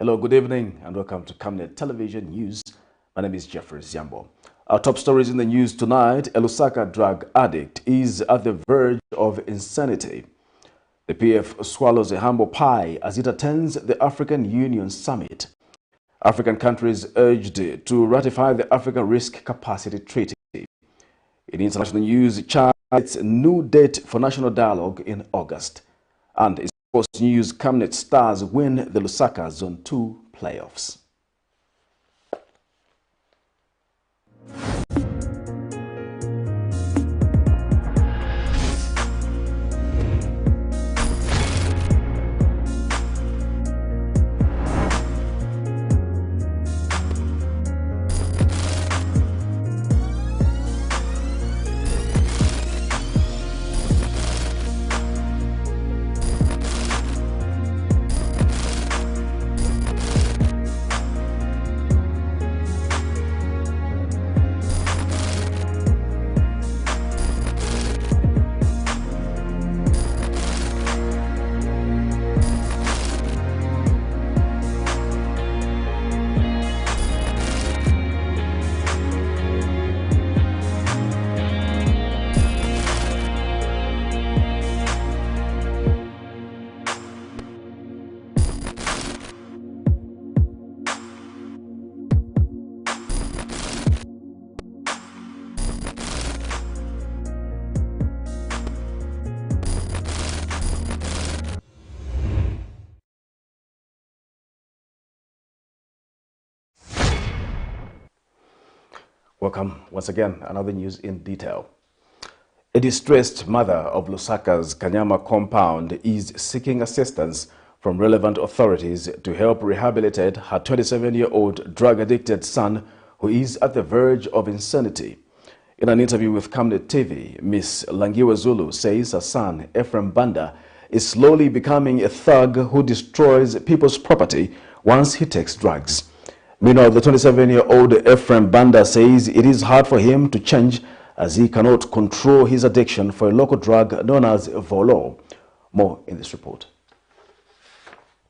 Hello, good evening, and welcome to Camnet Television News. My name is Jeffrey Ziambo. Our top stories in the news tonight: a LUSAKA drug addict is at the verge of insanity. The PF swallows a humble pie as it attends the African Union Summit. African countries urged to ratify the Africa Risk Capacity Treaty. In international news, Chad sets a new date for national dialogue in August. And in sports news, Camnet Stars win the LUSAKA Zone 2 playoffs. Welcome once again. Another news in detail. A distressed mother of LUSAKA's Kanyama compound is seeking assistance from relevant authorities to help rehabilitate her 27-year-old drug-addicted son who is at the verge of insanity. In an interview with Camnet TV, Ms. Langiwa Zulu says her son, Ephraim Banda, is slowly becoming a thug who destroys people's property once he takes drugs. Meanwhile, the 27-year-old Ephraim Banda says it is hard for him to change as he cannot control his addiction for a local drug known as Volo. More in this report.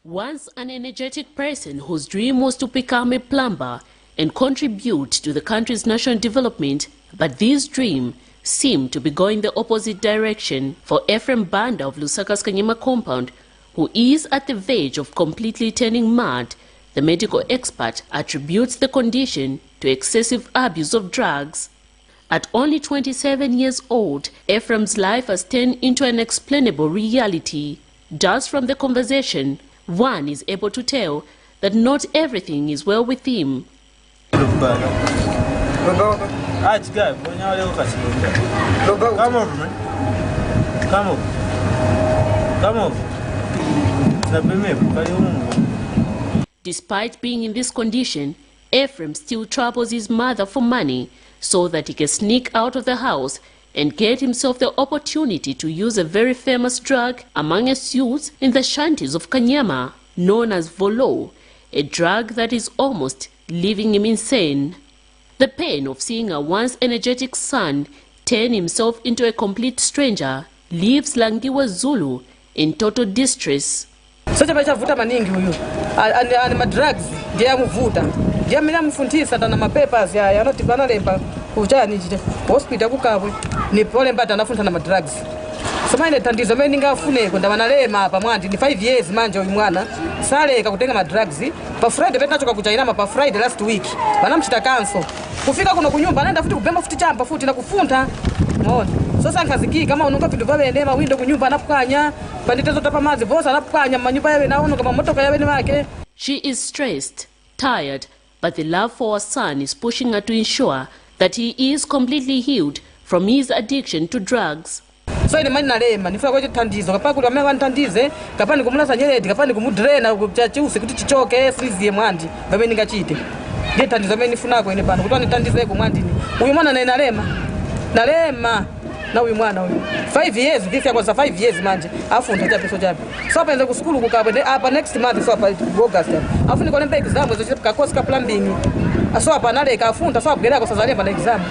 Once an energetic person whose dream was to become a plumber and contribute to the country's national development, but this dream seemed to be going the opposite direction for Ephraim Banda of LUSAKA's Kanyama compound, who is at the verge of completely turning mad. The medical expert attributes the condition to excessive abuse of drugs. At only 27 years old, Ephraim's life has turned into an unexplainable reality. Just from the conversation, one is able to tell that not everything is well with him. Come over, man. Come over. Despite being in this condition, Ephraim still troubles his mother for money so that he can sneak out of the house and get himself the opportunity to use a very famous drug among his youths in the shanties of Kanyama, known as Volo, a drug that is almost leaving him insane. The pain of seeing a once energetic son turn himself into a complete stranger leaves Langiwa Zulu in total distress. Such a mavuta maningi huyu and my drugs ndiye muvuta ndiye mina mfundisa tana mapapers ya yanoti banalemba kuchani chite hospital kukabwe ni pole mbata anafunta na drugs somaine tandizo mimi ningafuneko ndabanalema hapa mwandi ni 5 years manje uyu mwana saleka kutenga drugs pa Friday betachoka kuchaina pa Friday last week banamchita cancel kufika kuno kunyumba anaenda futi kubemba futi champa futi na kufunta unaona sasa nkaziki kama unonga vitu vya ndema window kunyumba anapukanya banditezo tapamazi bosa anapukanya manyumba yawe naona kama motoka yawe ni wake. She is stressed, tired, but the love for her son is pushing her to ensure that he is completely healed from his addiction to drugs. So ni mani nalema nifika kwa tandizo kapaka kule ameka ntandize kapani kumulasa nyereti kapani kumudrena kuchachusi kuti chichoke freeze mwandi babe ningachite ndiye tandizo mimi nifunako ine bana kutwa nitandize ku mwandi uyu mwana na nalema na uyu mwana uyu 5 years ndifika kwa 5 years manje afunda cha peso chapi so apenze ku school kukabwe hapa next month so hapa August afu niko lembe exam zo chip ka course ka plumbing so hapa nale ka afunda so abgera kwa sazale pa exam.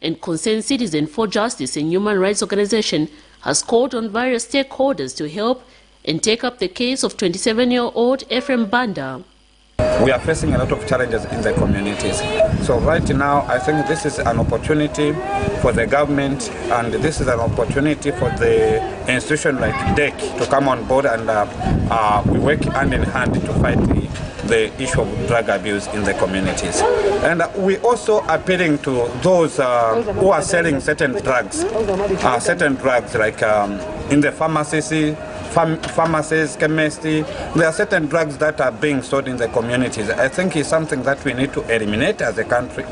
And Concerned Citizen for Justice and Human Rights Organization has called on various stakeholders to help and take up the case of 27-year-old Ephraim Banda. we are facing a lot of challenges in the communities. So right now, I think this is an opportunity for the government, and this is an opportunity for the institution like DEC to come on board, and we work hand in hand to fight the issue of drug abuse in the communities. And we also appealing to those who are selling certain drugs like in the pharmacies, chemists. There are certain drugs that are being sold in the communities. I think it's something that we need to eliminate as a country.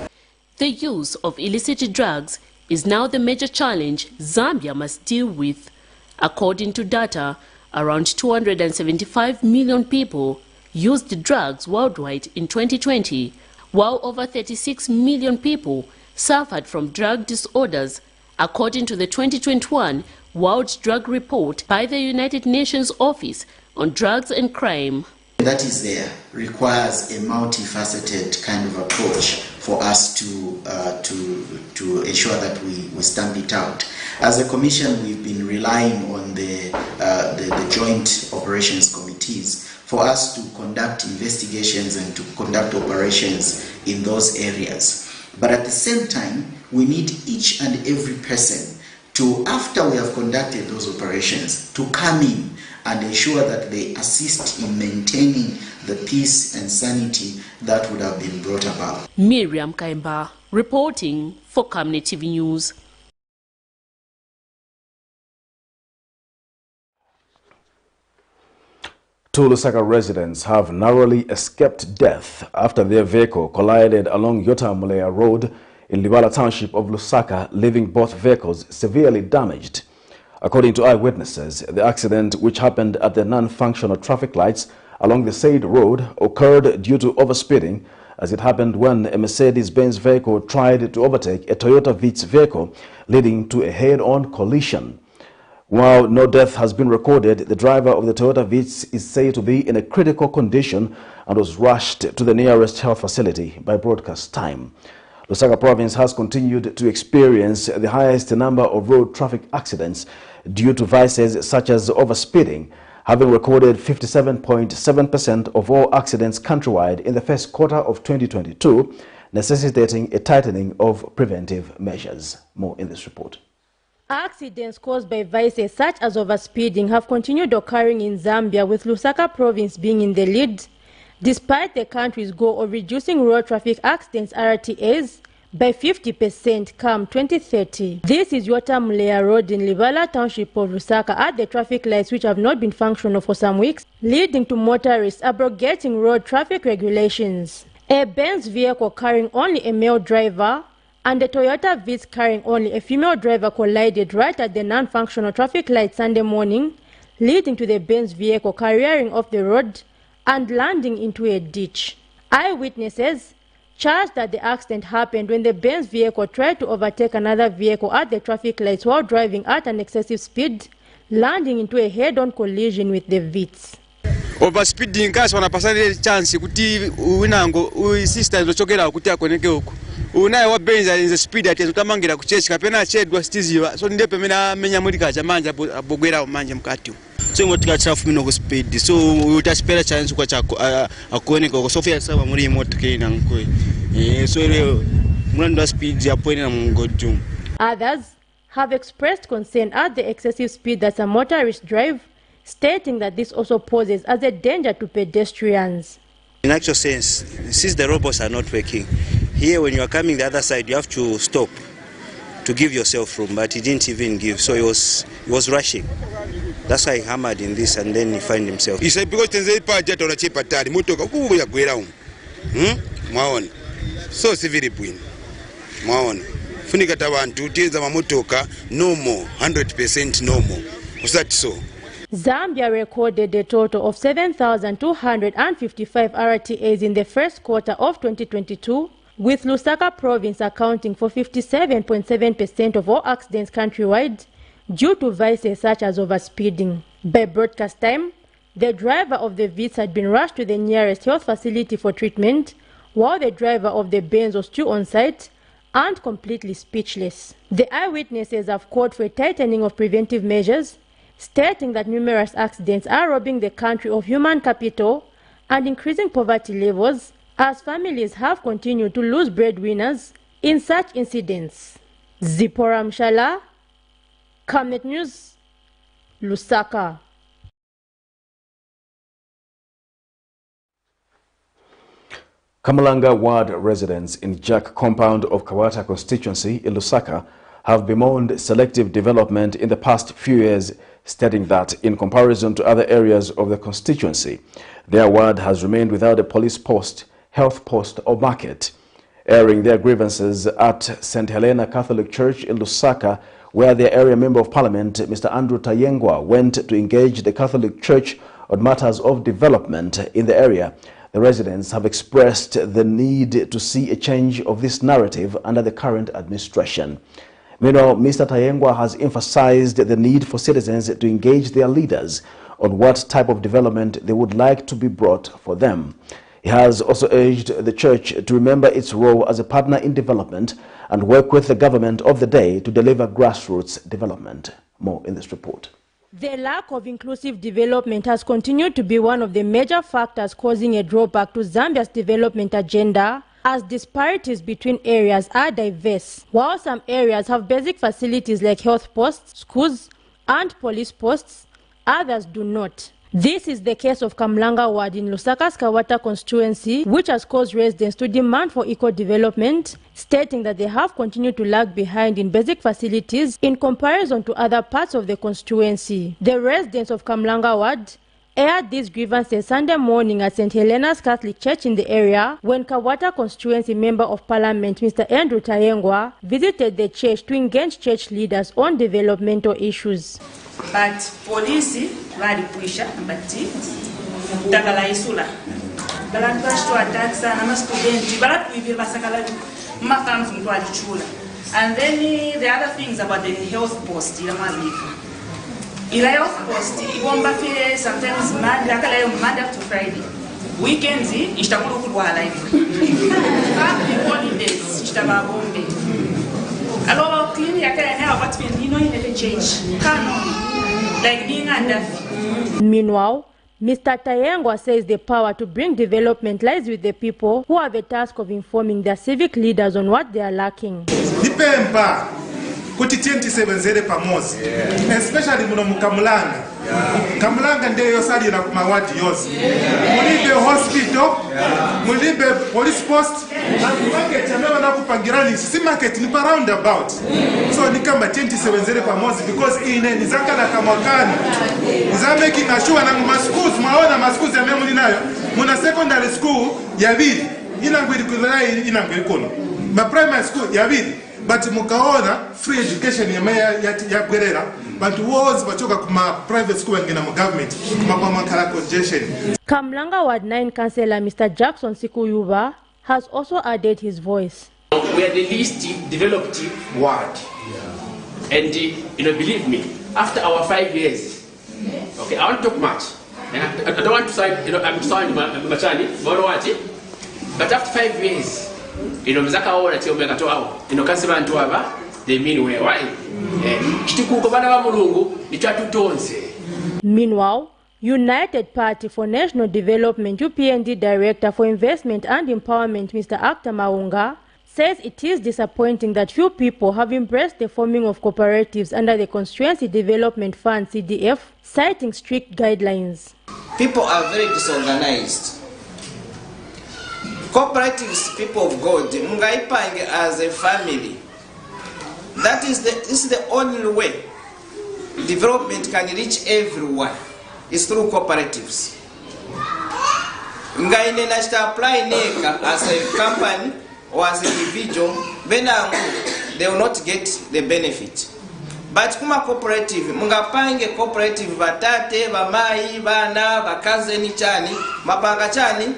The use of illicit drugs is now the major challenge Zambia must deal with. According to data, around 275 million people used drugs worldwide in 2020, while over 36 million people suffered from drug disorders, according to the 2021 World Drug Report by the United Nations Office on Drugs and Crime. That is there requires a multifaceted kind of approach for us to ensure that we stamp it out. As a commission, we've been relying on the joint operations committees for us to conduct investigations and to conduct operations in those areas. But at the same time, we need each and every person to, after we have conducted those operations, to come in and ensure that they assist in maintaining the peace and sanity that would have been brought about. Miriam Kaimba reporting for Camnet TV News. Two LUSAKA residents have narrowly escaped death after their vehicle collided along Yotamulea Road in Libala Township of Lusaka, leaving both vehicles severely damaged. According to eyewitnesses, the accident, which happened at the non-functional traffic lights along the said road, occurred due to overspeeding, as it happened when a Mercedes-Benz vehicle tried to overtake a Toyota Vitz vehicle, leading to a head-on collision. While no death has been recorded, the driver of the Toyota Vitz is said to be in a critical condition and was rushed to the nearest health facility by broadcast time. LUSAKA province has continued to experience the highest number of road traffic accidents due to vices such as overspeeding, having recorded 57.7% of all accidents countrywide in the first quarter of 2022, necessitating a tightening of preventive measures. More in this report. Accidents caused by vices such as overspeeding have continued occurring in Zambia, with LUSAKA province being in the lead, despite the country's goal of reducing road traffic accidents RTAs by 50% come 2030. This is Yotamulea Road in Libala Township of Lusaka at the traffic lights, which have not been functional for some weeks, leading to motorists abrogating road traffic regulations. A Benz vehicle carrying only a male driver and a Toyota Vitz carrying only a female driver collided right at the non-functional traffic light Sunday morning, leading to the Benz vehicle careering off the road and landing into a ditch. Eyewitnesses charged that the accident happened when the Benz vehicle tried to overtake another vehicle at the traffic lights while driving at an excessive speed, landing into a head-on collision with the Vitz. Overspeeding cars wanapasana chance kuti winango sister ndochokera kuti akoneke huko. Unaye wa Benz in the speed ati utamangira kuchechi kapena chedwa stiziwa. So ndiye pemena menya muri kacha manja abogwera umanje mkati. So ngotika trafu mino ku speed. So utaspera chance kwa cha akoneka ko Sofia saba muri motoke na nkoi. So leo mwana speed ya point na mungoju. Others have expressed concern at the excessive speed that some motorists drive, stating that this also poses as a danger to pedestrians. In actual sense, since the robots are not working, here when you are coming the other side, you have to stop to give yourself room, but he didn't even give, so he was rushing. That's why he hammered in this, and then he find himself. He said because tenze paja tola chepa tari motoka kuya gwera um. Mwaona. So civil bwin. Mwaona. Funika tabantu tenza mamotoka no more, 100% no more. Was that so? Zambia recorded a total of 7,255 RTAs in the first quarter of 2022, with Lusaka province accounting for 57.7% of all accidents countrywide due to vices such as overspeeding. By broadcast time, the driver of the Vitz had been rushed to the nearest health facility for treatment, while the driver of the Benz was still on site and completely speechless. The eyewitnesses have called for a tightening of preventive measures, stating that numerous accidents are robbing the country of human capital and increasing poverty levels as families have continued to lose breadwinners in such incidents. Zipporah Mshala, Camnet News, Lusaka. Kamalanga Ward residents in Jack compound of Kawata constituency in Lusaka have bemoaned selective development in the past few years, stating that in comparison to other areas of the constituency, their ward has remained without a police post, health post or market. Airing their grievances at St. Helena Catholic Church in Lusaka, where their area member of parliament, Mr. Andrew Tayengwa, went to engage the Catholic Church on matters of development in the area, the residents have expressed the need to see a change of this narrative under the current administration. Meanwhile, Mr. Tayengwa has emphasized the need for citizens to engage their leaders on what type of development they would like to be brought for them. He has also urged the church to remember its role as a partner in development and work with the government of the day to deliver grassroots development. More in this report. The lack of inclusive development has continued to be one of the major factors causing a drawback to Zambia's development agenda, as disparities between areas are diverse. While some areas have basic facilities like health posts, schools, and police posts, others do not. This is the case of Kamlanga Ward in Lusaka's Kawata constituency, which has caused residents to demand for equal development, stating that they have continued to lag behind in basic facilities in comparison to other parts of the constituency. The residents of Kamlanga Ward aired these grievances Sunday morning at St. Helena's Catholic Church in the area when Kawata constituency member of parliament Mr. Andrew Tayengwa visited the church to engage church leaders on developmental issues. But police bali puisha mbati dagala isula balantu ashtu attacksa na students balatu ibira basakala makanfu mtu alichula. And then the other things about the health post ila malifu ila health post ibomba file sometimes Monday akala yo Monday to Friday weekends ishtakulu kulwa live public holidays ishtababombe alo clean yakala na what we you know in the change canon. Meanwhile, Mr. Tayengwa says the power to bring development lies with the people who have a task of informing their civic leaders on what they are lacking. Dipemba kuti 27 pamozi, especially muno mukamulanga. Kamulanga ndiyo yosali na kumawadi yosi. Mulibe hospital, mulibe police post, and market yamewa na kupangirani. Si market ni pa roundabout. So ni kama 27 pamozi because ine nizanga na kamakani. Niza making sure na maschools, maona maschools ya memuli nayo. Muna secondary school ya vidi. Inangwiri kulai inangwiri kono. Ma primary school ya vidi. But mukaona free education ya bwerera. But was bachoka kuma private school and mu government kuma makala congestion. Kamlanga Ward 9 Councillor Mr. Jackson Sikuyuba has also added his voice. We are the least developed ward. And believe me, after our 5 years, okay, I won't talk much. And I don't want to sign, I'm sorry, Machani, but after 5 years, mzaka wao na tiombe katoa hao kasi bantu aba they mean we why kitikuko bana ba mulungu nichatutonze. Meanwhile, United Party for National Development UPND Director for Investment and Empowerment Mr. Acta Maunga says it is disappointing that few people have embraced the forming of cooperatives under the Constituency Development Fund CDF, citing strict guidelines. People are very disorganized. Cooperatives, people of God, mungaipange as a family. This is the only way development can reach everyone. Is through cooperatives. Ngaine na apply neka as a company or as an individual, they will not get the benefit. But kuma cooperative, mungapange cooperative batate, bamai, bana, bakazeni chani, mapanga chani,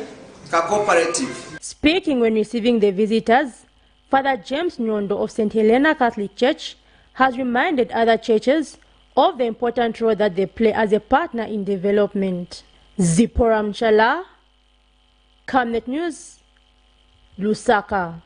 ka cooperative. Speaking when receiving the visitors, Father James Nyondo of St. Helena Catholic Church has reminded other churches of the important role that they play as a partner in development. Zipporah Mshala, Camnet News, Lusaka.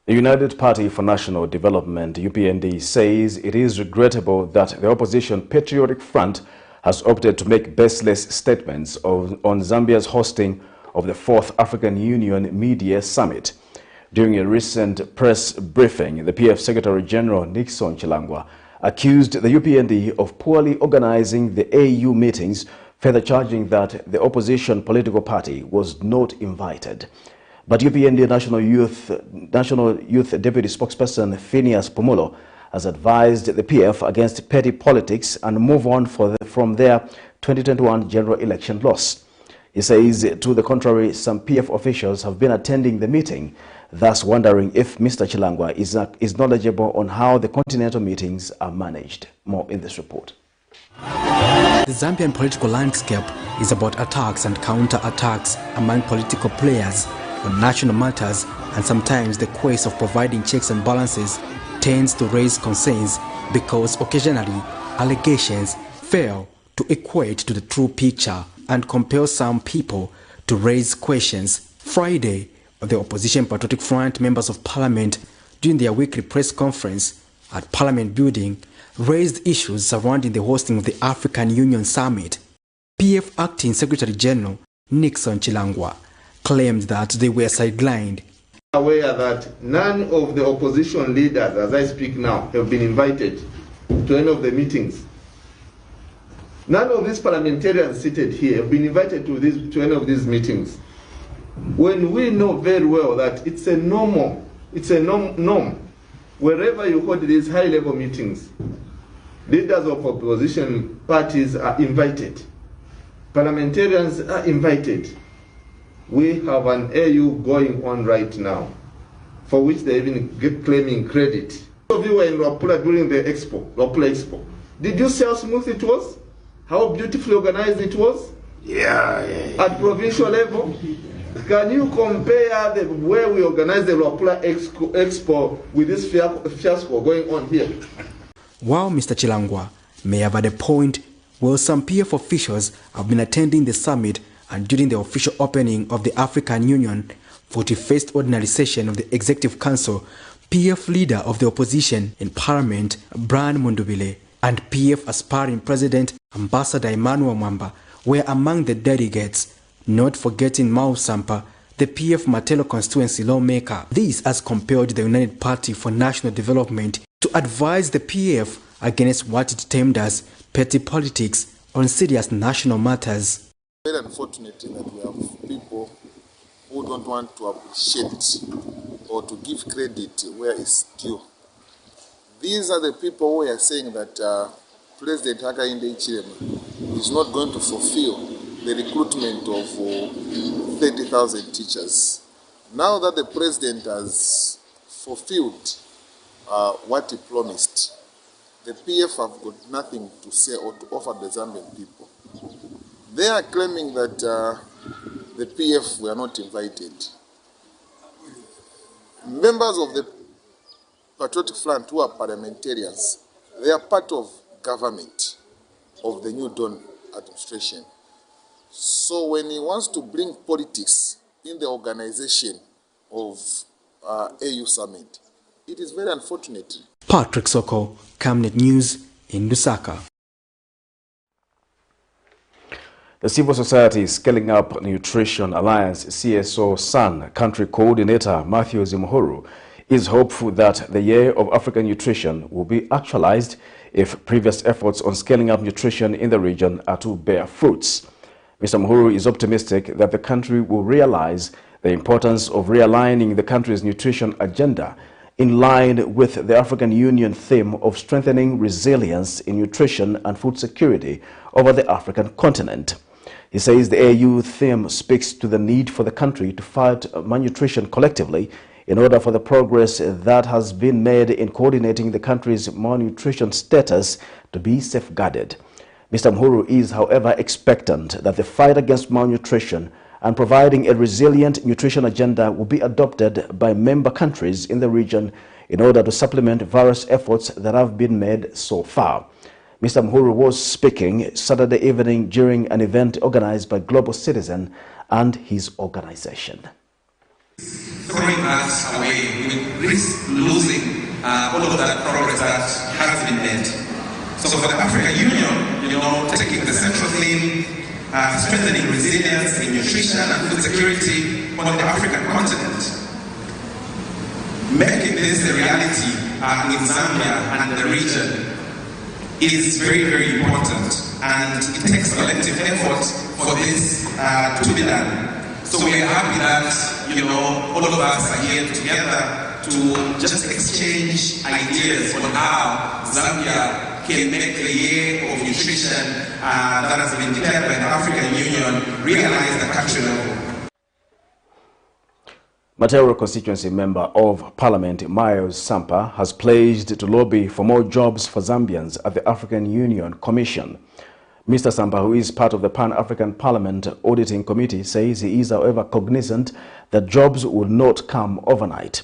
The United Party for National Development, UPND, says it is regrettable that the opposition Patriotic Front has opted to make baseless statements on Zambia's hosting of the 4th African Union Media Summit. During a recent press briefing, the PF Secretary General Nixon Chilangwa accused the UPND of poorly organizing the AU meetings, further charging that the opposition political party was not invited. But UPND National Youth Deputy Spokesperson Phineas Pumulo has advised the PF against petty politics and move on from their 2021 general election loss. He says, to the contrary, some PF officials have been attending the meeting, thus wondering if Mr. Chilangwa is knowledgeable on how the continental meetings are managed. More in this report. The Zambian political landscape is about attacks and counter-attacks among political players on national matters, and sometimes the quest of providing checks and balances tends to raise concerns because occasionally allegations fail to equate to the true picture and compel some people to raise questions. Friday, the opposition Patriotic Front members of Parliament, during their weekly press conference at Parliament Building, raised issues surrounding the hosting of the African Union Summit. PF Acting Secretary General Nixon Chilangwa claimed that they were sidelined. Aware that none of the opposition leaders, as I speak now, have been invited to any of the meetings. None of these parliamentarians seated here have been invited to any of these meetings. When we know very well that it's a norm. Wherever you hold these high-level meetings, leaders of opposition parties are invited. Parliamentarians are invited. We have an AU going on right now, for which they even get claiming credit. Some of you were in Luapula during the Luapula Expo. Did you see how smooth it was? How beautifully organized it was? Yeah. At provincial level? Can you compare the way we organize the Luapula Expo with this fiasco going on here? While Mr. Chilangwa may have had a point, well, some PF officials have been attending the summit, and during the official opening of the African Union 41st Ordinary Session of the Executive Council, PF leader of the opposition in Parliament, Brian Mundubile, and PF aspiring President Ambassador Emmanuel Mwamba were among the delegates, not forgetting Mau Sampa, the PF Matelo constituency lawmaker. This has compelled the United Party for National Development to advise the PF against what it termed as petty politics on serious national matters. Very unfortunate that we have people who don't want to appreciate or to give credit where it's due. These are the people who are saying that President Hakainde Hichilema is not going to fulfill the recruitment of 30,000 teachers. Now that the president has fulfilled what he promised, the PF have got nothing to say or to offer the Zambian people. They are claiming that the PF were not invited. Members of the Patriotic Front who are parliamentarians, they are part of government of the New Dawn administration. So when he wants to bring politics in the organization of AU Summit, it is very unfortunate. Patrick Soko, Camnet News in Lusaka. The Civil Society Scaling Up Nutrition Alliance CSO SAN Country Coordinator Matthew Zimhuru is hopeful that the Year of African Nutrition will be actualized if previous efforts on scaling up nutrition in the region are to bear fruits. Mr. Mhuru is optimistic that the country will realize the importance of realigning the country's nutrition agenda in line with the African Union theme of strengthening resilience in nutrition and food security over the African continent. He says the AU theme speaks to the need for the country to fight malnutrition collectively in order for the progress that has been made in coordinating the country's malnutrition status to be safeguarded. Mr. Mhuru is, however, expectant that the fight against malnutrition and providing a resilient nutrition agenda will be adopted by member countries in the region in order to supplement various efforts that have been made so far. Mr. Mhuru was speaking Saturday evening during an event organized by Global Citizen and his organization. throwing that away, we risk losing all of that progress that has been made. So for the African Union, taking the central theme, strengthening resilience in nutrition and food security on the African continent, making this a reality in Zambia and the region is very, very important, and it takes collective effort for this to be done. So we are happy that all of us are here together to just exchange ideas on how Zambia can make the year of nutrition that has been declared by the African Union realize the country level. Material constituency member of Parliament Miles Sampa has pledged to lobby for more jobs for Zambians at the African Union Commission. Mr. Sampa, who is part of the Pan-African Parliament Auditing Committee, says he is, however, cognizant that jobs will not come overnight.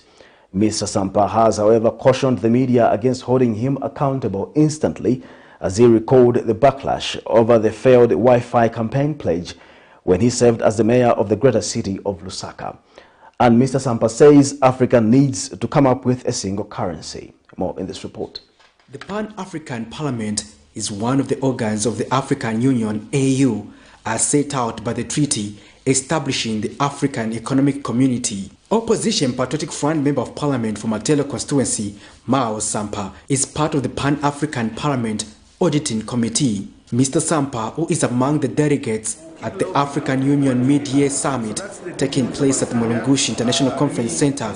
Mr. Sampa has, however, cautioned the media against holding him accountable instantly, as he recalled the backlash over the failed Wi-Fi campaign pledge when he served as the mayor of the greater city of Lusaka. And Mr. Sampa says Africa needs to come up with a single currency. More in this report. The Pan-African Parliament is one of the organs of the African Union, AU, as set out by the treaty establishing the African Economic Community. Opposition Patriotic Front Member of Parliament for Matelo constituency, Miles Sampa, is part of the Pan-African Parliament Auditing Committee. Mr. Sampa, who is among the delegates at the African Union Mid-Year Summit taking place at the Mulungushi International Conference Center,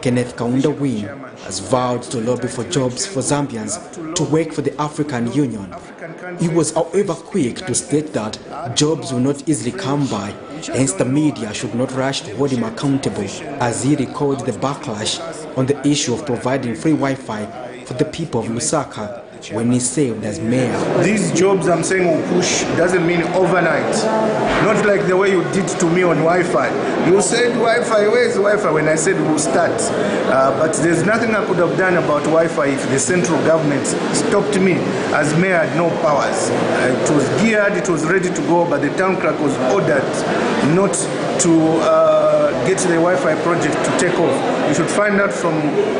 Kenneth Kaunda Win has vowed to lobby for jobs for Zambians to work for the African Union. He was, however, quick to state that jobs will not easily come by, hence the media should not rush to hold him accountable, as he recalled the backlash on the issue of providing free Wi-Fi for the people of Lusaka when he served as mayor. These jobs I'm saying will push doesn't mean overnight. Not like the way you did to me on Wi-Fi. You said Wi-Fi, where's Wi-Fi when I said we'll start? But there's nothing I could have done about Wi-Fi if the central government stopped me as mayor had no powers. It was geared, it was ready to go, but the town clerk was ordered not to get the Wi-Fi project to take off. You should find out from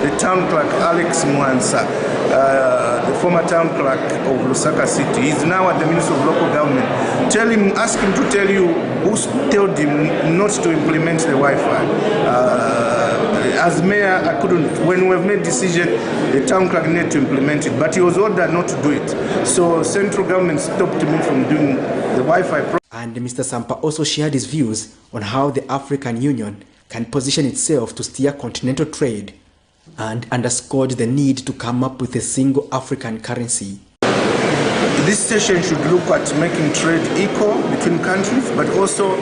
the town clerk, Alex Mwansa, the former town clerk of Lusaka City. He's now at the Ministry of Local Government. Ask him to tell you who told him not to implement the Wi-Fi. As mayor, I couldn't. When we've made decision, the town clerk needed to implement it, but he was ordered not to do it. So central government stopped me from doing the Wi-Fi project. And Mr. Sampa also shared his views on how the African Union can position itself to steer continental trade, and underscored the need to come up with a single African currency. This session should look at making trade equal between countries, but also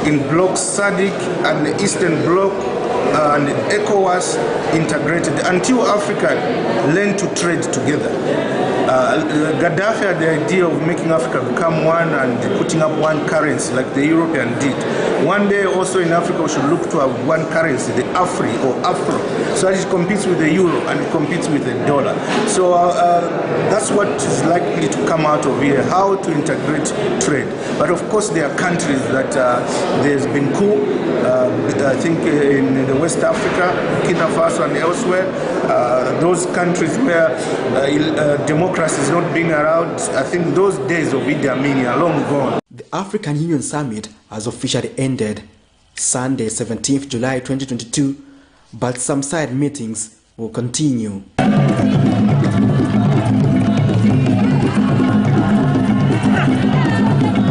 in blocks SADC and the Eastern Bloc and ECOWAS integrated until Africa learn to trade together. Gaddafi had the idea of making Africa become one and putting up one currency like the European did. One day also in Africa we should look to have one currency, the Afri or Afro, so that it competes with the euro and it competes with the dollar. So that's what is likely to come out of here, how to integrate trade. But of course there are countries that there's been coup, I think in the West Africa, Burkina Faso and elsewhere, those countries where democracy is not being around, I think those days of Idi Amin are long gone. The African Union Summit has officially ended Sunday, 17th July 2022, but some side meetings will continue.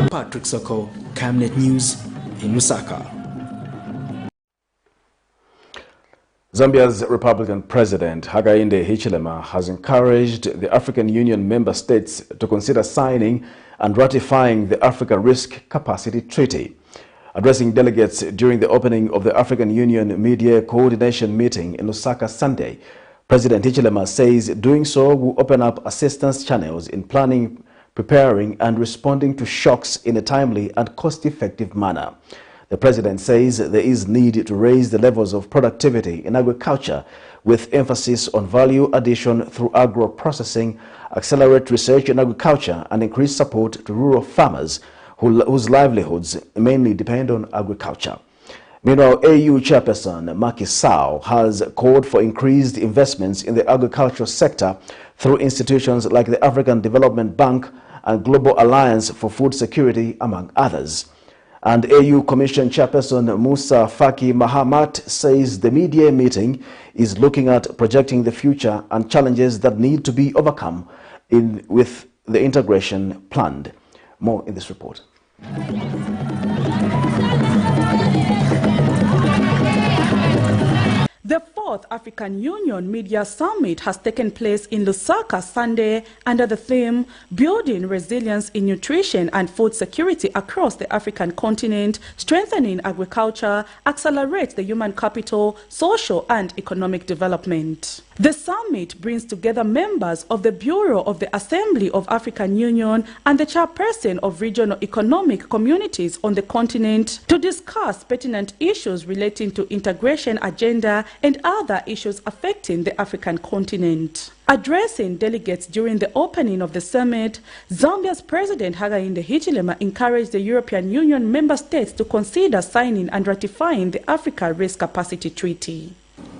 Patrick Soko, Camnet News in Lusaka. Zambia's Republican President Hakainde Hichilema has encouraged the African Union member states to consider signing and ratifying the Africa Risk Capacity Treaty. Addressing delegates during the opening of the African Union Mid-Year Coordination Meeting in Lusaka Sunday, President Hichilema says doing so will open up assistance channels in planning, preparing and responding to shocks in a timely and cost-effective manner. The president says there is need to raise the levels of productivity in agriculture with emphasis on value addition through agro-processing, accelerate research in agriculture and increase support to rural farmers whose livelihoods mainly depend on agriculture. Meanwhile, AU Chairperson Macky Sall has called for increased investments in the agricultural sector through institutions like the African Development Bank and Global Alliance for Food Security, among others. And AU Commission Chairperson Musa Faki Mahamat says the media meeting is looking at projecting the future and challenges that need to be overcome with the integration planned. More in this report. The 4th African Union Media Summit has taken place in Lusaka Sunday under the theme Building Resilience in Nutrition and Food Security Across the African Continent, Strengthening Agriculture, Accelerates the Human Capital, Social and Economic Development. The summit brings together members of the Bureau of the Assembly of African Union and the chairperson of regional economic communities on the continent to discuss pertinent issues relating to integration agenda and other issues affecting the African continent. Addressing delegates during the opening of the summit, Zambia's President Hakainde Hichilema encouraged the European Union member states to consider signing and ratifying the Africa Risk Capacity Treaty.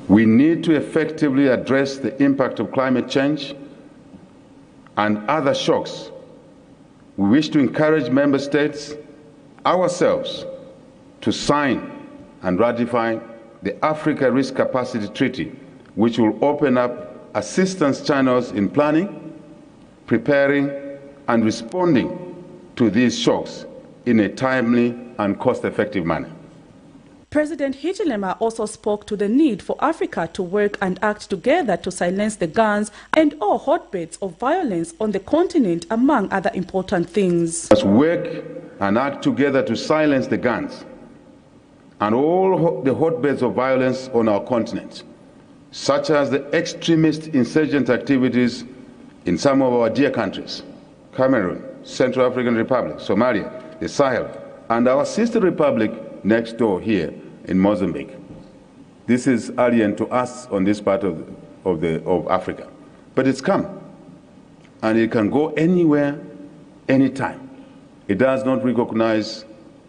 We need to effectively address the impact of climate change and other shocks. We wish to encourage member states, ourselves, to sign and ratify the Africa Risk Capacity Treaty, which will open up assistance channels in planning, preparing, and responding to these shocks in a timely and cost-effective manner. President Hichilema also spoke to the need for Africa to work and act together to silence the guns and all hotbeds of violence on the continent, among other important things. Let's work and act together to silence the guns and all the hotbeds of violence on our continent, such as the extremist insurgent activities in some of our dear countries, Cameroon, Central African Republic, Somalia, the Sahel, and our sister republic next door here in Mozambique. This is alien to us on this part of Africa. But it's come, and it can go anywhere, anytime. It does not recognize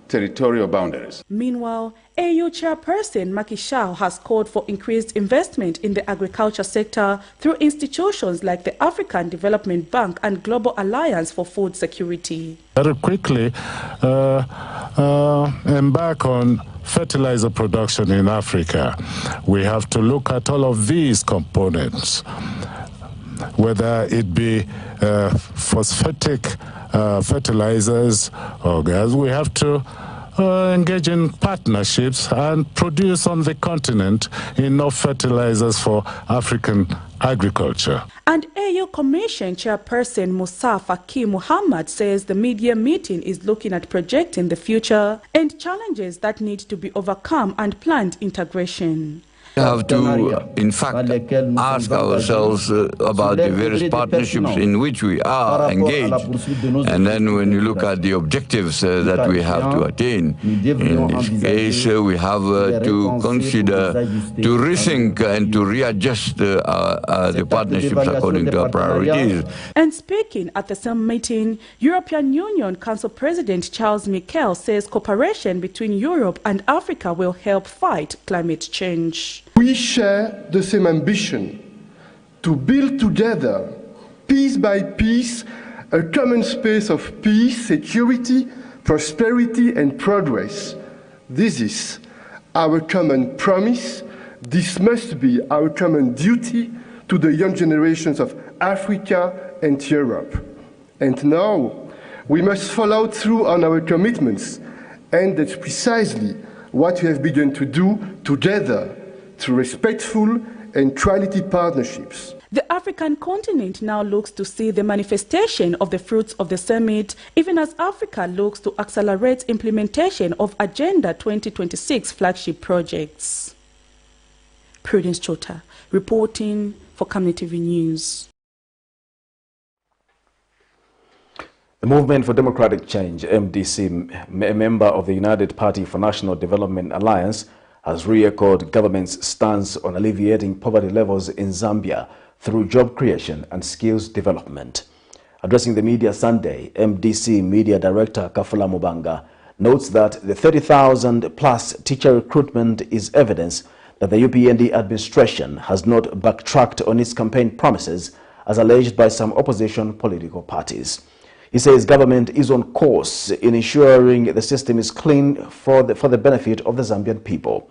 territorial boundaries. Meanwhile, AU Chairperson Macky Sall has called for increased investment in the agriculture sector through institutions like the African Development Bank and Global Alliance for Food Security. Very quickly embark on fertilizer production in Africa. We have to look at all of these components, whether it be phosphatic fertilizers or gas. We have to engage in partnerships and produce on the continent enough fertilizers for African agriculture. And AU Commission Chairperson Musa Faki Muhammad says the media meeting is looking at projecting the future and challenges that need to be overcome and planned integration. We have to, in fact, ask ourselves about the various partnerships in which we are engaged. And then when you look at the objectives that we have to attain, in this case, we have to consider, to rethink and to readjust the partnerships according to our priorities. And speaking at the same meeting, European Union Council President Charles Michel says cooperation between Europe and Africa will help fight climate change. We share the same ambition to build together, piece by piece, a common space of peace, security, prosperity and progress. This is our common promise. This must be our common duty to the young generations of Africa and Europe. And now, we must follow through on our commitments, and that's precisely what we have begun to do together through respectful and quality partnerships. The African continent now looks to see the manifestation of the fruits of the summit, even as Africa looks to accelerate implementation of Agenda 2026 flagship projects. Prudence Chota, reporting for Camnet TV News. The Movement for Democratic Change, MDC, a member of the United Party for National Development Alliance, has re-echoed government's stance on alleviating poverty levels in Zambia through job creation and skills development. Addressing the media Sunday, MDC Media Director Kafula Mubanga notes that the 30,000 plus teacher recruitment is evidence that the UPND administration has not backtracked on its campaign promises as alleged by some opposition political parties. He says government is on course in ensuring the system is clean for the benefit of the Zambian people.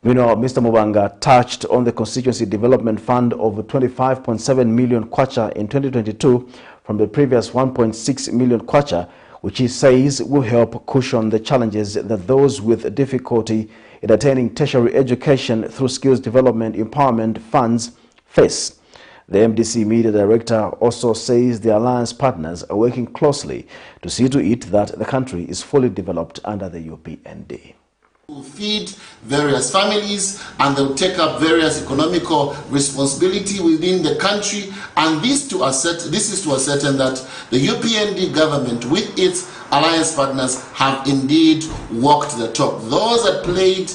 Meanwhile, Mr. Mubanga touched on the Constituency Development Fund of 25.7 million kwacha in 2022 from the previous 1.6 million kwacha, which he says will help cushion the challenges that those with difficulty in attaining tertiary education through skills development empowerment funds face. The MDC Media Director also says the alliance partners are working closely to see to it that the country is fully developed under the UPND. Will feed various families and they'll take up various economical responsibility within the country, and this is to ascertain that the UPND government with its alliance partners have indeed walked the talk. Those that played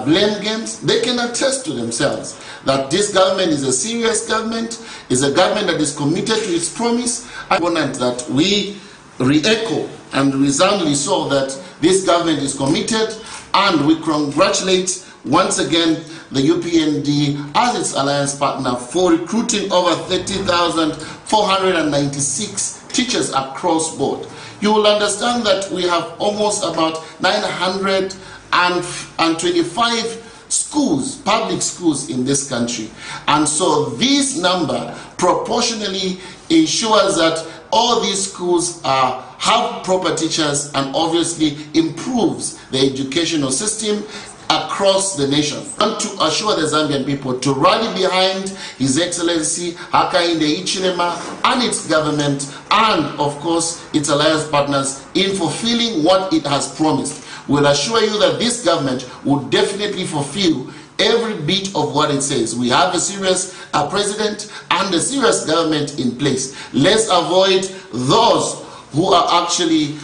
blame games, they can attest to themselves that this government is a serious government, is a government that is committed to its promise, and that we re-echo and resoundingly so that this government is committed, and we congratulate once again the UPND as its alliance partner for recruiting over 30,496 teachers across board. You will understand that we have almost about 925 schools, public schools in this country. And so this number proportionally ensures that all these schools have proper teachers and obviously improves the educational system across the nation. And to assure the Zambian people to rally behind His Excellency Hakainde Hichilema and its government and of course its alliance partners in fulfilling what it has promised. We'll assure you that this government will definitely fulfill every bit of what it says. We have a serious president and a serious government in place. Let's avoid those who are actually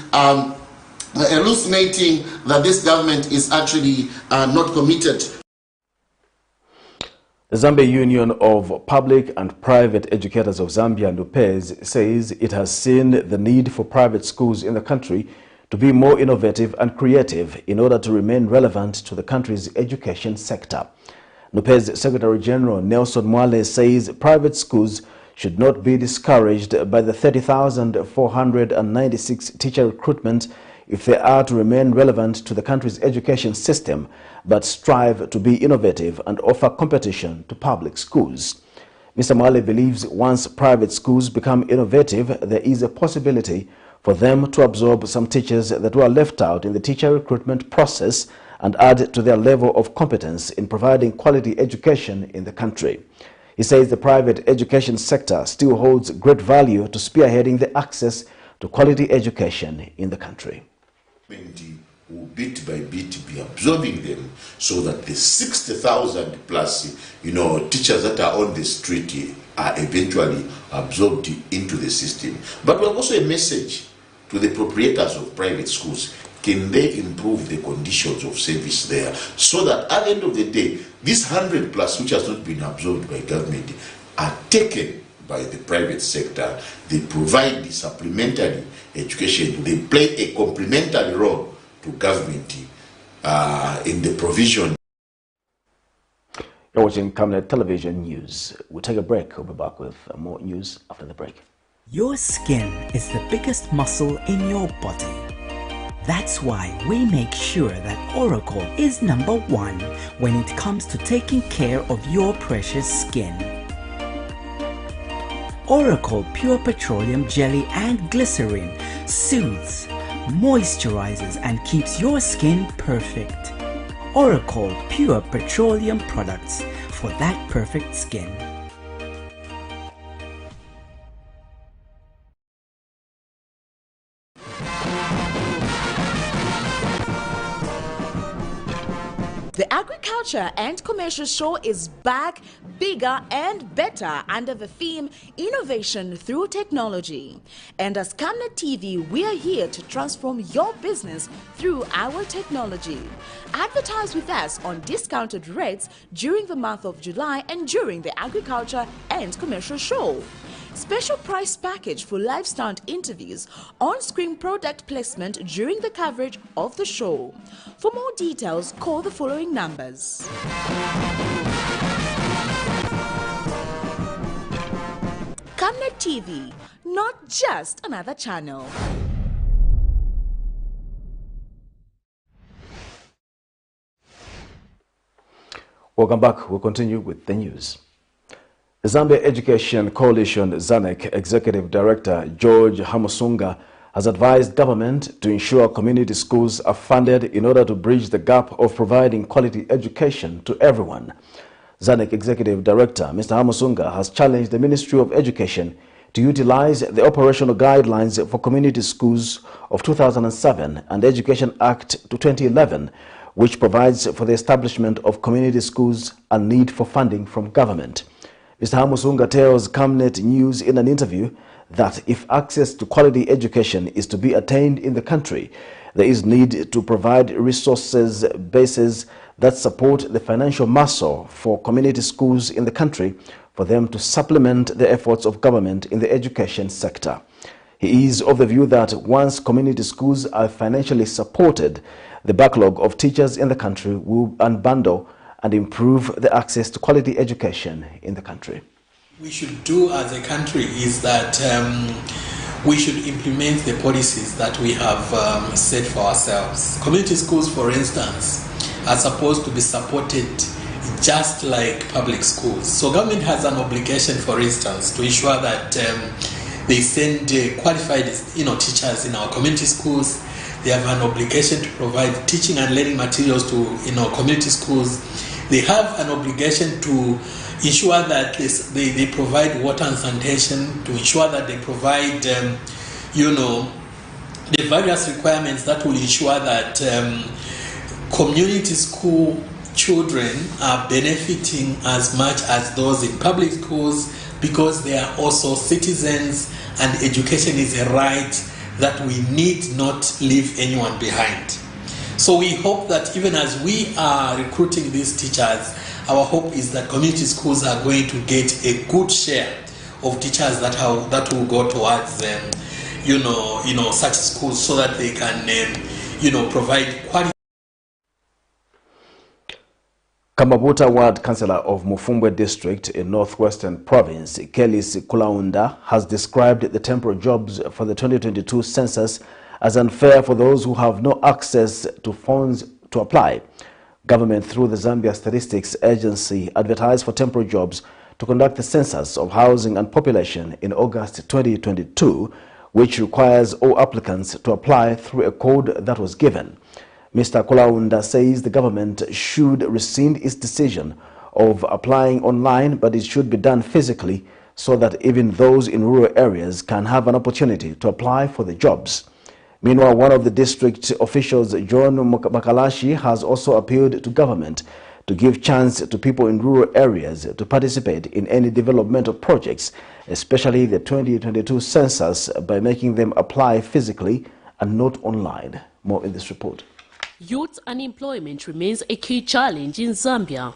hallucinating that this government is actually not committed. The Zambia Union of Public and Private Educators of Zambia, NUPEZ, says it has seen the need for private schools in the country to be more innovative and creative in order to remain relevant to the country's education sector. NUPEZ Secretary General Nelson Mwale says private schools should not be discouraged by the 30,496 teacher recruitment if they are to remain relevant to the country's education system, but strive to be innovative and offer competition to public schools. Mr. Mwale believes once private schools become innovative, there is a possibility for them to absorb some teachers that were left out in the teacher recruitment process and add to their level of competence in providing quality education in the country. He says the private education sector still holds great value to spearheading the access to quality education in the country. Will bit by bit be absorbing them so that the 60,000 plus teachers that are on the street are eventually absorbed into the system. But we have also a message to the proprietors of private schools. Can they improve the conditions of service there so that at the end of the day, this 100 plus which has not been absorbed by government are taken by the private sector. They provide the supplementary education. They play a complementary role to government in the provision. You're watching Camnet Television News. We'll take a break. We'll be back with more news after the break. Your skin is the biggest muscle in your body. That's why we make sure that Oracle is #1 when it comes to taking care of your precious skin. Oracle Pure Petroleum Jelly and Glycerin soothes, moisturizes and keeps your skin perfect. Oracle Pure Petroleum products for that perfect skin. The Agriculture and Commercial Show is back, bigger and better under the theme Innovation Through Technology. And as Camnet TV, we are here to transform your business through our technology. Advertise with us on discounted rates during the month of July and during the Agriculture and Commercial Show. Special price package for live stunt interviews, on-screen product placement during the coverage of the show. For more details, call the following numbers. Camnet TV, not just another channel. Welcome back. We'll continue with the news. The Zambia Education Coalition ZANEC Executive Director George Hamusunga has advised government to ensure community schools are funded in order to bridge the gap of providing quality education to everyone. ZANEC Executive Director Mr. Hamusunga has challenged the Ministry of Education to utilize the operational guidelines for community schools of 2007 and Education Act to 2011, which provides for the establishment of community schools and need for funding from government. Mr. Hamusunga tells Camnet News in an interview that if access to quality education is to be attained in the country, there is need to provide resources bases that support the financial muscle for community schools in the country for them to supplement the efforts of government in the education sector. He is of the view that once community schools are financially supported, the backlog of teachers in the country will unbundle and improve the access to quality education in the country. We should do as a country is that we should implement the policies that we have set for ourselves. Community schools, for instance, are supposed to be supported just like public schools. So government has an obligation, for instance, to ensure that they send qualified teachers in our community schools. They have an obligation to provide teaching and learning materials to community schools. They have an obligation to ensure that they provide water and sanitation, to ensure that they provide the various requirements that will ensure that community school children are benefiting as much as those in public schools, because they are also citizens and education is a right that we need not leave anyone behind. So we hope that even as we are recruiting these teachers, our hope is that community schools are going to get a good share of teachers that will go towards them, such schools, so that they can, provide quality. Kamabuta Ward Councillor of Mufumbwe District in Northwestern Province, Kelis Kulaunda, has described the temporal jobs for the 2022 census as unfair for those who have no access to funds to apply. Government, through the Zambia Statistics Agency, advertised for temporal jobs to conduct the census of housing and population in August 2022, which requires all applicants to apply through a code that was given. Mr. Kulaunda says the government should rescind its decision of applying online, but it should be done physically so that even those in rural areas can have an opportunity to apply for the jobs. Meanwhile, one of the district officials, John Makalashi, has also appealed to government to give chance to people in rural areas to participate in any developmental projects, especially the 2022 census, by making them apply physically and not online. More in this report. Youth unemployment remains a key challenge in Zambia.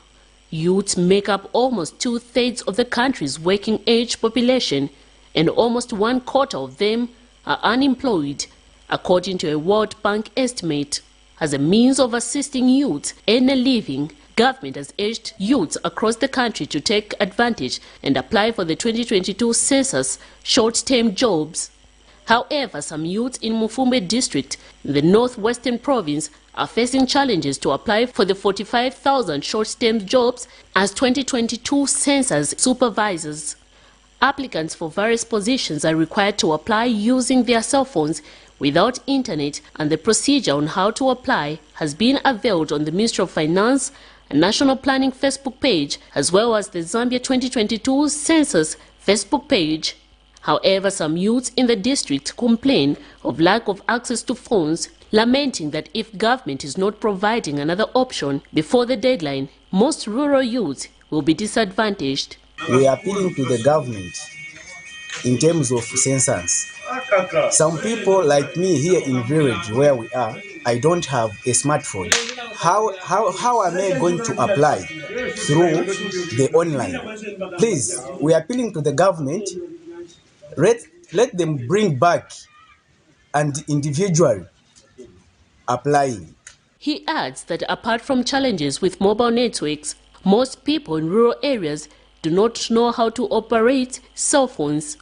Youths make up almost 2/3 of the country's working age population, and almost 1/4 of them are unemployed, according to a World Bank estimate. As a means of assisting youth earn a living, government has urged youths across the country to take advantage and apply for the 2022 census short-term jobs. However, some youths in Mufumbwe District, in the Northwestern Province, are facing challenges to apply for the 45,000 short-term jobs as 2022 census supervisors. Applicants for various positions are required to apply using their cell phones without internet, and the procedure on how to apply has been availed on the Ministry of Finance and National Planning Facebook page, as well as the Zambia 2022 census Facebook page. However, some youths in the district complain of lack of access to phones, lamenting that if government is not providing another option before the deadline, most rural youths will be disadvantaged. We are appealing to the government in terms of census. Some people like me here in village where we are, I don't have a smartphone. How am I going to apply through the online? Please, we are appealing to the government let them bring back and individually applying. He adds that apart from challenges with mobile networks, most people in rural areas do not know how to operate cell phones.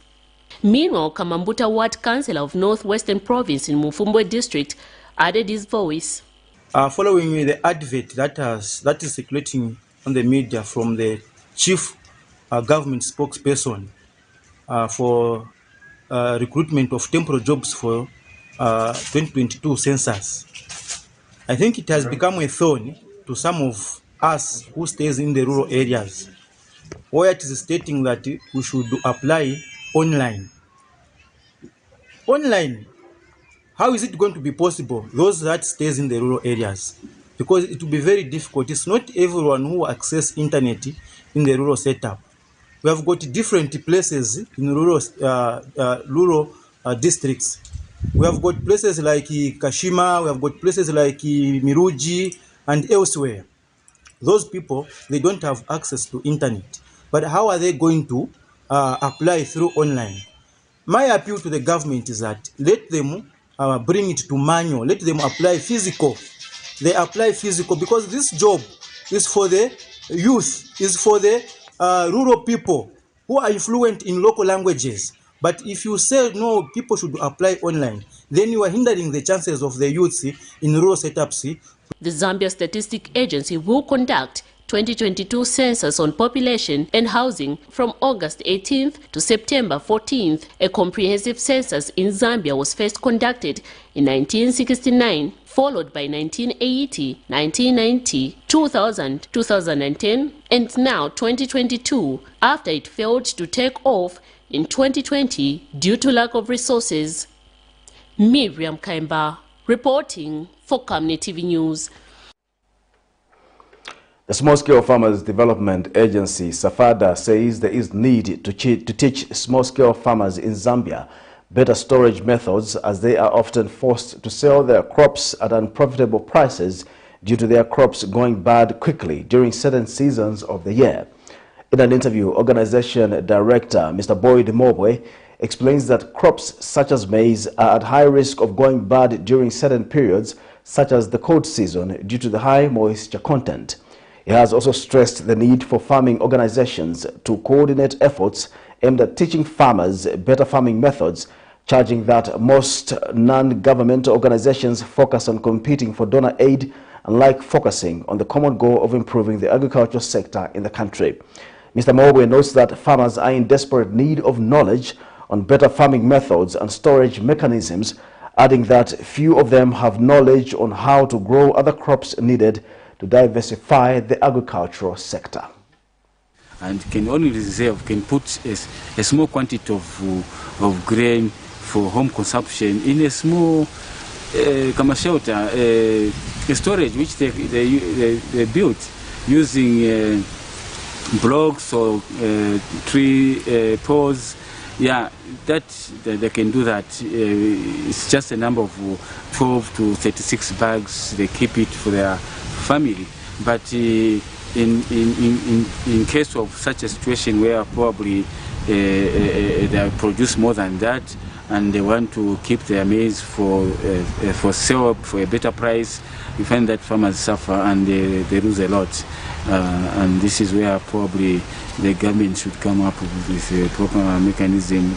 Meanwhile, Kamambuta Ward Councillor of Northwestern Province in Mufumbwe District added his voice. Following the advert that is circulating on the media from the chief government spokesperson for recruitment of temporal jobs for 2022 census, I think it has become a thorn to some of us who stays in the rural areas, where it is stating that we should apply online. Online, how is it going to be possible, those that stays in the rural areas? Because it will be very difficult. It's not everyone who access internet in the rural setup. We have got different places in rural districts. We have got places like Kashima, we have got places like Miruji and elsewhere. Those people, they don't have access to internet. But how are they going to apply through online? My appeal to the government is that let them bring it to manual, let them apply physical. They apply physical because this job is for the youth, is for the rural people who are fluent in local languages. But if you say no, people should apply online, then you are hindering the chances of the youth in rural setups. The Zambia Statistic Agency will conduct 2022 census on population and housing from August 18th to September 14th. A comprehensive census in Zambia was first conducted in 1969, followed by 1980, 1990, 2000, 2010, and now 2022, after it failed to take off in 2020 due to lack of resources. Miriam Kaimba reporting for Camnet TV News. The Small-Scale Farmers Development Agency, SAFADA, says there is need to teach small-scale farmers in Zambia better storage methods, as they are often forced to sell their crops at unprofitable prices due to their crops going bad quickly during certain seasons of the year. In an interview, Organization Director Mr. Boyd Mobwe explains that crops such as maize are at high risk of going bad during certain periods, such as the cold season, due to the high moisture content. He has also stressed the need for farming organizations to coordinate efforts aimed at teaching farmers better farming methods, charging that most non-governmental organizations focus on competing for donor aid, unlike focusing on the common goal of improving the agricultural sector in the country. Mr. Mobwe notes that farmers are in desperate need of knowledge on better farming methods and storage mechanisms, adding that few of them have knowledge on how to grow other crops needed to diversify the agricultural sector. And can only reserve, can put a small quantity of grain for home consumption in a small shelter, a storage which they built using blocks or tree poles. Yeah, that they can do that. It's just a number of 12 to 36 bags. They keep it for their family. But in case of such a situation where probably they produce more than that and they want to keep their maize for sale for a better price, you find that farmers suffer and they lose a lot. And this is where probably the government should come up with a proper mechanism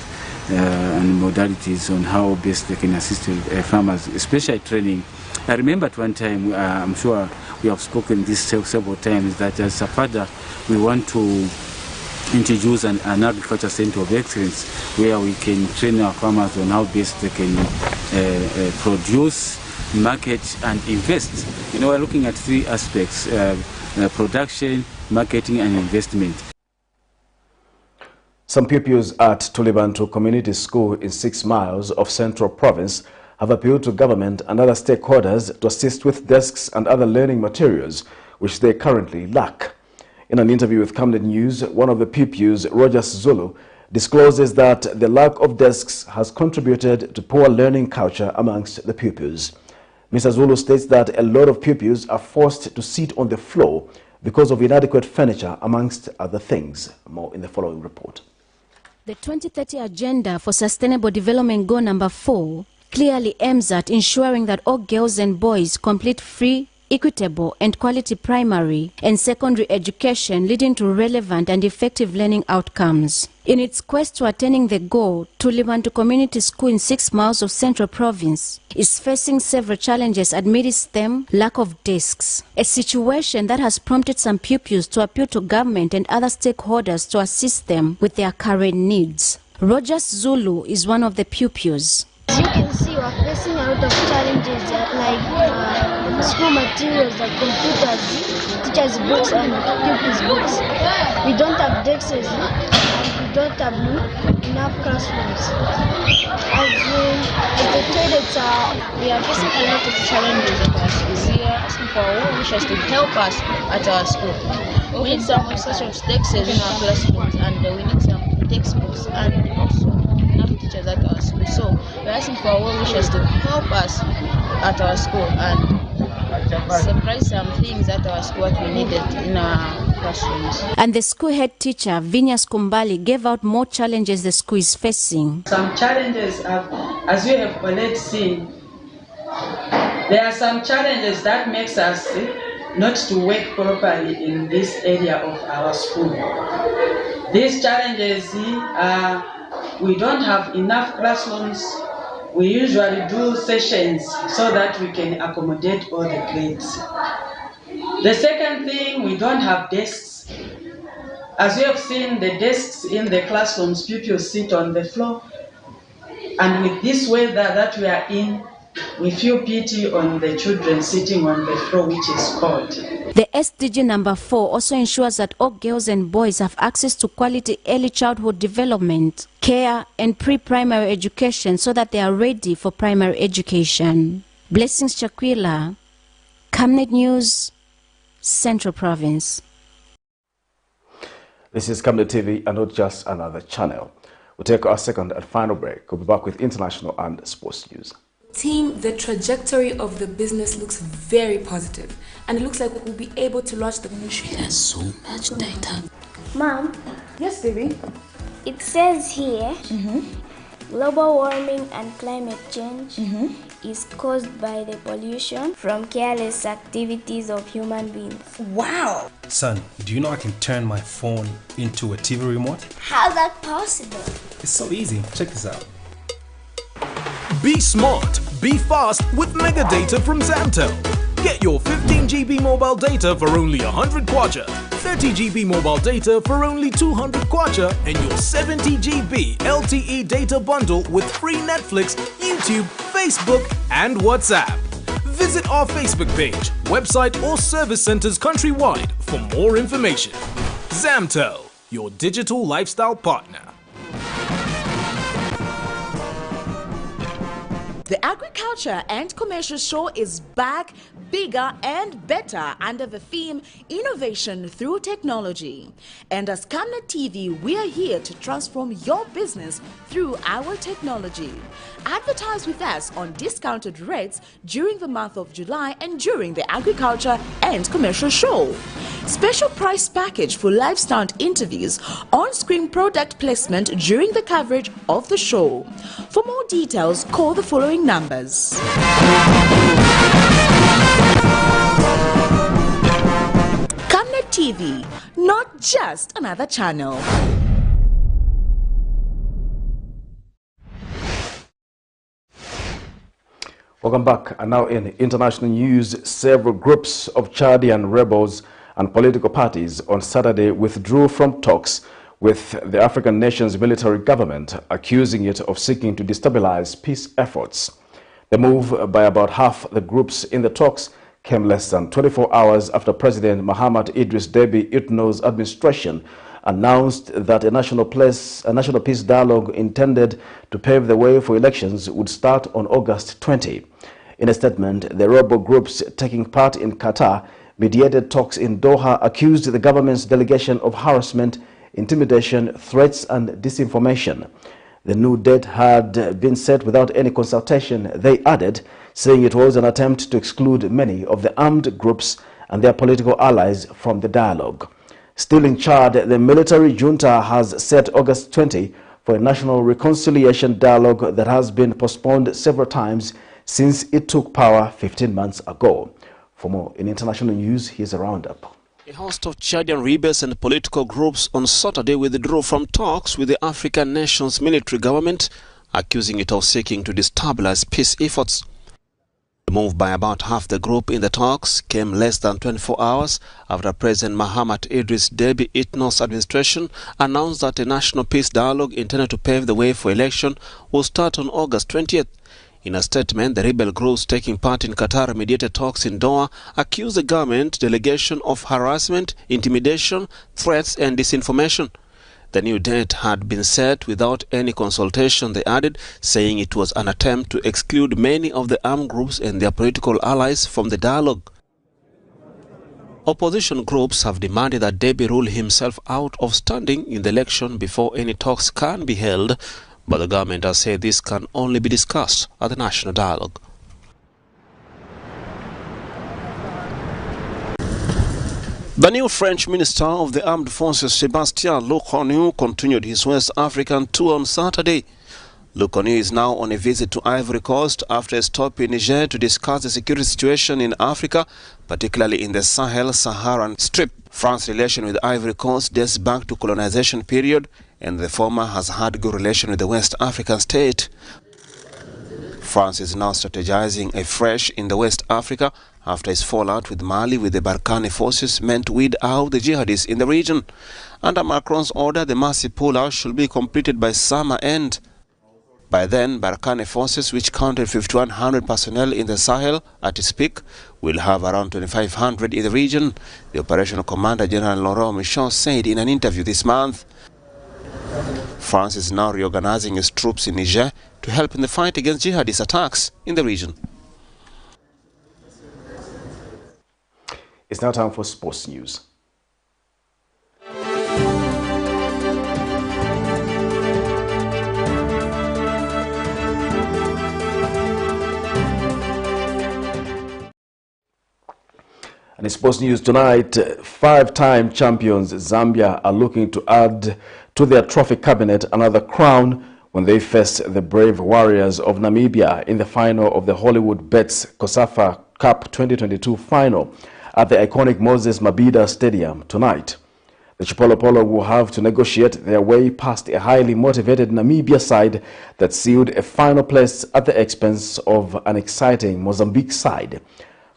and modalities on how best they can assist farmers, especially training. I remember at one time, I'm sure we have spoken this several times, that as SAFADA we want to introduce an agriculture center of excellence where we can train our farmers on how best they can produce, market and invest. You know, we're looking at three aspects: production, marketing and investment. Some pupils at Tulibantu Community School in 6 miles of Central Province have appealed to government and other stakeholders to assist with desks and other learning materials which they currently lack. In an interview with Camnet News, one of the pupils, Rogers Zulu, discloses that the lack of desks has contributed to poor learning culture amongst the pupils. Mr. Zulu states that a lot of pupils are forced to sit on the floor because of inadequate furniture, amongst other things. More in the following report. The 2030 Agenda for Sustainable Development Goal number 4 clearly aims at ensuring that all girls and boys complete free, equitable and quality primary and secondary education, leading to relevant and effective learning outcomes. In its quest to attaining the goal, Tulibantu Community School in 6 miles of Central Province is facing several challenges, amidst them lack of desks, a situation that has prompted some pupils to appeal to government and other stakeholders to assist them with their current needs. Rogers Zulu is one of the pupils. As you can see, we're facing a lot of challenges like school materials like computers, teachers' books and pupils' books. We don't have desks and we don't have enough classrooms. As the toilets we are facing a lot of challenges at our school. We are asking for our wishes to help us at our school. We need some such of desks in our classrooms, and we need some textbooks and also enough teachers at our school. So we're asking for our wishes to help us at our school and surprise some things at our school what we needed in our classrooms. And the school head teacher, Vinyas Kumbali, gave out more challenges the school is facing. Some challenges, as you have already seen, there are some challenges that makes us not to work properly in this area of our school. These challenges are we don't have enough classrooms. We usually do sessions so that we can accommodate all the grades. The second thing, we don't have desks. As you have seen, the desks in the classrooms, pupils sit on the floor. And with this weather that we are in, we feel pity on the children sitting on the floor, which is cold. The SDG number 4 also ensures that all girls and boys have access to quality early childhood development, care and pre-primary education so that they are ready for primary education. Blessings Chakwila, Camnet News, Central Province. This is Camnet TV and not just another channel. We'll take our second and final break. We'll be back with international and sports news. Team, the trajectory of the business looks very positive, and it looks like we'll be able to launch the ministry. There's so much data. Mom? Yes, baby? It says here, global warming and climate change is caused by the pollution from careless activities of human beings. Wow! Son, do you know I can turn my phone into a TV remote? How's that possible? It's so easy. Check this out. Be smart, be fast with mega data from Zamtel. Get your 15 GB mobile data for only 100 kwacha, 30 GB mobile data for only 200 kwacha, and your 70 GB LTE data bundle with free Netflix, YouTube, Facebook, and WhatsApp. Visit our Facebook page, website, or service centers countrywide for more information. Zamtel, your digital lifestyle partner. The Agriculture and Commercial Show is back, bigger and better under the theme Innovation Through Technology. And as Camnet TV, we are here to transform your business through our technology. Advertise with us on discounted rates during the month of July and during the Agriculture and Commercial Show. Special price package for live sound interviews, on-screen product placement during the coverage of the show. For more details, call the following numbers. Camnet TV, not just another channel. Welcome back. And now in international news, several groups of Chadian rebels and political parties on Saturday withdrew from talks with the African nation's military government, accusing it of seeking to destabilize peace efforts. The move by about half the groups in the talks came less than 24 hours after President Mahamat Idris Deby Itno's administration announced that a national peace dialogue intended to pave the way for elections would start on August 20. In a statement, the rebel groups taking part in Qatar mediated talks in Doha accused the government's delegation of harassment, intimidation, threats and disinformation. The new date had been set without any consultation, they added, saying it was an attempt to exclude many of the armed groups and their political allies from the dialogue. Still in Chad, the military junta has set August 20 for a national reconciliation dialogue that has been postponed several times since it took power 15 months ago. For more in international news, here's a roundup. A host of Chadian rebels and political groups on Saturday withdrew from talks with the African nation's military government, accusing it of seeking to destabilize peace efforts. The move by about half the group in the talks came less than 24 hours after President Mahamat Idris Deby Itno's administration announced that a national peace dialogue intended to pave the way for election will start on August 20th. In a statement, the rebel groups taking part in Qatar-mediated talks in Doha accused the government delegation of harassment, intimidation, threats and disinformation. The new date had been set without any consultation, they added, saying it was an attempt to exclude many of the armed groups and their political allies from the dialogue. Opposition groups have demanded that Deby rule himself out of standing in the election before any talks can be held, but the government has said this can only be discussed at the national dialogue. The new French Minister of the Armed Forces, Sébastien Lecornu, continued his West African tour on Saturday. Lecornu is now on a visit to Ivory Coast after a stop in Niger to discuss the security situation in Africa, particularly in the Sahel-Saharan Strip. France's relation with Ivory Coast dates back to colonization period, and the former has had good relation with the West African state. France is now strategizing afresh in the West Africa after its fallout with Mali, with the Barkhane forces meant to weed out the jihadists in the region. Under Macron's order, the massive pullout should be completed by summer end. By then, Barkhane forces, which counted 5,100 personnel in the Sahel at its peak, will have around 2,500 in the region, the operational commander General Laurent Michon said in an interview this month. France is now reorganizing its troops in Niger to help in the fight against jihadist attacks in the region. It's now time for sports news. And in sports news tonight, five-time champions Zambia are looking to add to their trophy cabinet another crown when they face the brave Warriors of Namibia in the final of the Hollywood Bets COSAFA Cup 2022 final at the iconic Moses Mabhida Stadium tonight. The Chipolopolo will have to negotiate their way past a highly motivated Namibia side that sealed a final place at the expense of an exciting Mozambique side.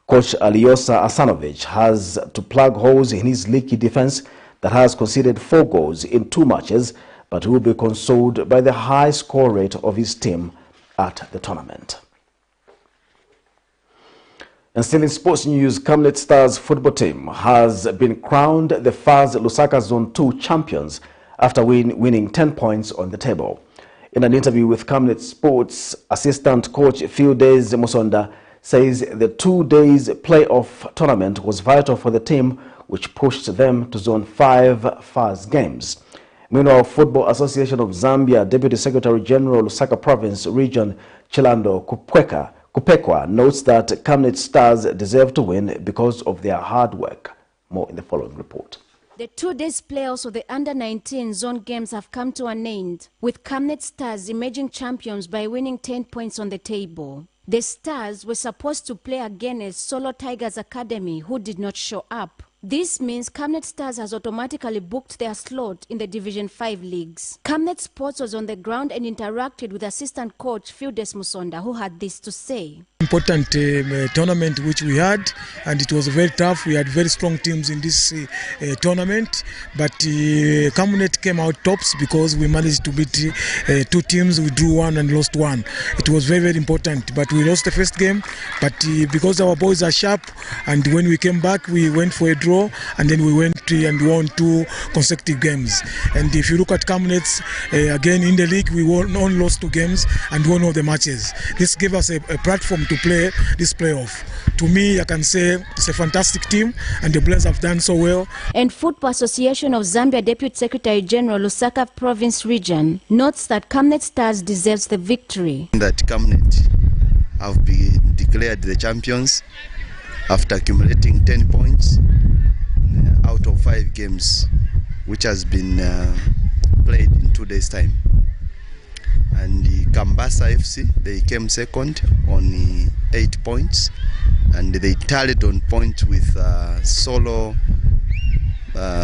Coach Aliosa Asanovic has to plug holes in his leaky defense that has conceded 4 goals in 2 matches, but will be consoled by the high score rate of his team at the tournament. And still in sports news, Camnet Stars football team has been crowned the FAS LUSAKA Zone 2 champions after winning 10 points on the table. In an interview with Camnet Sports, assistant coach Fieldes Musonda says the 2 days playoff tournament was vital for the team, which pushed them to Zone 5 FAS games. Meanwhile, Football Association of Zambia Deputy Secretary General Lusaka Province Region Chilando Kupekwa notes that Camnet Stars deserve to win because of their hard work. More in the following report. The 2 days playoffs of the Under-19 zone games have come to an end, with Camnet Stars emerging champions by winning 10 points on the table. The Stars were supposed to play against Solo Tigers Academy, who did not show up. This means Camnet Stars has automatically booked their slot in the Division 5 leagues. Camnet Sports was on the ground and interacted with assistant coach Fieldes Musonda, who had this to say. Important tournament which we had, and it was very tough. We had very strong teams in this tournament, but Camnet came out tops because we managed to beat 2 teams. We drew 1 and lost 1. It was very, very important, but we lost the first game, but because our boys are sharp, and when we came back we went for a draw, and then we went and won 2 consecutive games. And if you look at Camnet, again in the league, we only lost 2 games and won all the matches. This gave us a platform to play this playoff. To me, I can say it's a fantastic team, and the players have done so well. And Football Association of Zambia Deputy Secretary General Lusaka Province Region notes that Camnet Stars deserves the victory. That Camnet have been declared the champions after accumulating 10 points out of 5 games which has been played in 2 days' time. And the Kambasa FC, they came second on 8 points, and they tallied on points with Solo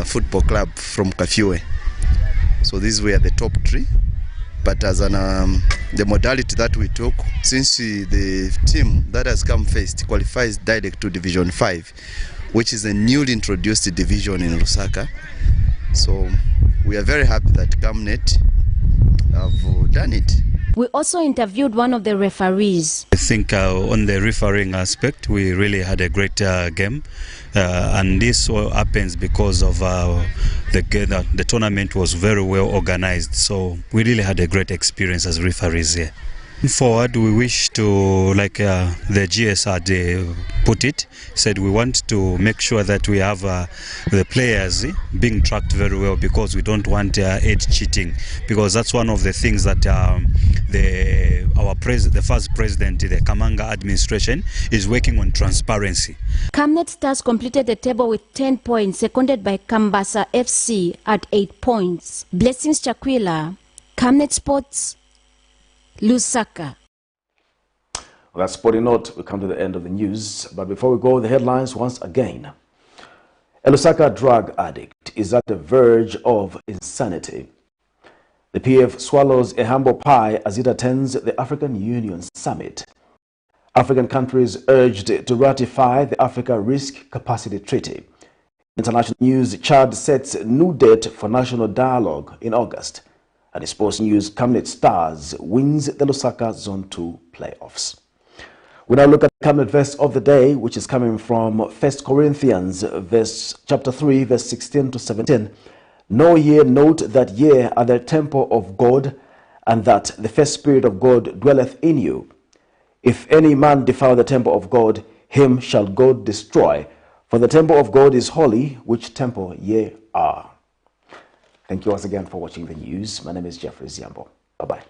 Football Club from Kafue. So these were the top 3. But as an the modality that we took, since the team that has come first qualifies direct to Division 5, which is a newly introduced division in Lusaka. So we are very happy that Camnet have done it. We also interviewed one of the referees. I think on the refereeing aspect, we really had a great game, and this all happens because of the tournament was very well organized. So we really had a great experience as referees here. Forward, we wish to, like the GS had put it, said we want to make sure that we have the players being tracked very well, because we don't want age cheating, because that's one of the things that the first president, the Kamanga administration, is working on transparency. Camnet Stars completed the table with 10 points, seconded by Kambasa FC at 8 points. Blessings Chakwila, Camnet Sports, Lusaka. Well, that's sporting note. We come to the end of the news. But before we go, the headlines once again. A Lusaka drug addict is at the verge of insanity. The PF swallows a humble pie as it attends the African Union Summit. African countries urged to ratify the Africa Risk Capacity Treaty. International news, Chad sets new date for national dialogue in August. And in sports news, Camnet Stars wins the Lusaka Zone 2 playoffs. We now look at the Camnet verse of the day, which is coming from 1 Corinthians chapter 3, verse 16 to 17. Know ye note that ye are the temple of God, and that the first Spirit of God dwelleth in you. If any man defile the temple of God, him shall God destroy. For the temple of God is holy, which temple ye are. Thank you once again for watching the news. My name is Jeffrey Ziambo. Bye-bye.